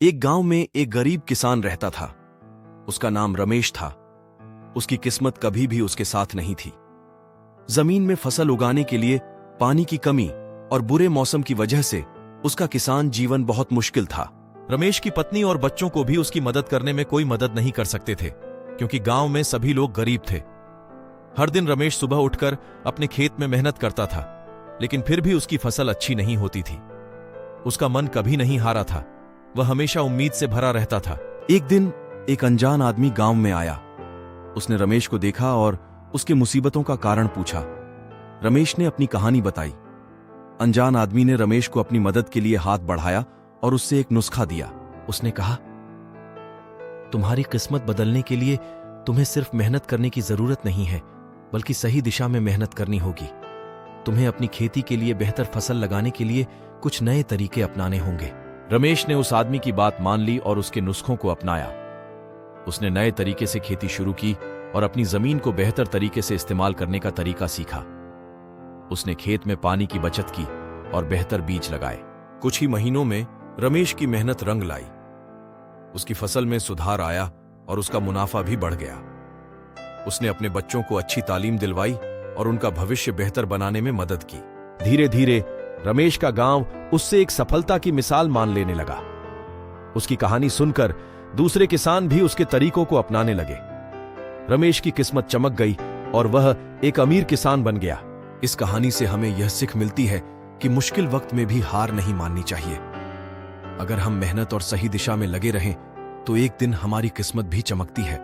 एक गांव में एक गरीब किसान रहता था। उसका नाम रमेश था। उसकी किस्मत कभी भी उसके साथ नहीं थी। जमीन में फसल उगाने के लिए पानी की कमी और बुरे मौसम की वजह से उसका किसान जीवन बहुत मुश्किल था। रमेश की पत्नी और बच्चों को भी उसकी मदद करने में कोई मदद नहीं कर सकते थे, क्योंकि गांव में सभी लोग गरीब थे। हर दिन रमेश सुबह उठकर अपने खेत में मेहनत करता था, लेकिन फिर भी उसकी फसल अच्छी नहीं होती थी। उसका मन कभी नहीं हारा था। वह हमेशा उम्मीद से भरा रहता था। एक दिन एक अनजान आदमी गांव में आया। उसने रमेश को देखा और उसके मुसीबतों का कारण पूछा। रमेश ने अपनी कहानी बताई। अनजान आदमी ने रमेश को अपनी मदद के लिए हाथ बढ़ाया और उससे एक नुस्खा दिया। उसने कहा, तुम्हारी किस्मत बदलने के लिए तुम्हें सिर्फ मेहनत करने की जरूरत नहीं है, बल्कि सही दिशा में मेहनत करनी होगी। तुम्हें अपनी खेती के लिए बेहतर फसल लगाने के लिए कुछ नए तरीके अपनाने होंगे। रमेश ने उस आदमी की बात मान ली और उसके नुस्खों को अपनाया। उसने नए तरीके से खेती शुरू की और अपनी जमीन को बेहतर तरीके से इस्तेमाल करने का तरीका सीखा। उसने खेत में पानी की बचत की और बेहतर बीज लगाए। कुछ ही महीनों में रमेश की मेहनत रंग लाई। उसकी फसल में सुधार आया और उसका मुनाफा भी बढ़ गया। उसने अपने बच्चों को अच्छी तालीम दिलवाई और उनका भविष्य बेहतर बनाने में मदद की। धीरे धीरे रमेश का गांव उससे एक सफलता की मिसाल मान लेने लगा। उसकी कहानी सुनकर दूसरे किसान भी उसके तरीकों को अपनाने लगे। रमेश की किस्मत चमक गई और वह एक अमीर किसान बन गया। इस कहानी से हमें यह सीख मिलती है कि मुश्किल वक्त में भी हार नहीं माननी चाहिए। अगर हम मेहनत और सही दिशा में लगे रहें तो एक दिन हमारी किस्मत भी चमकती है।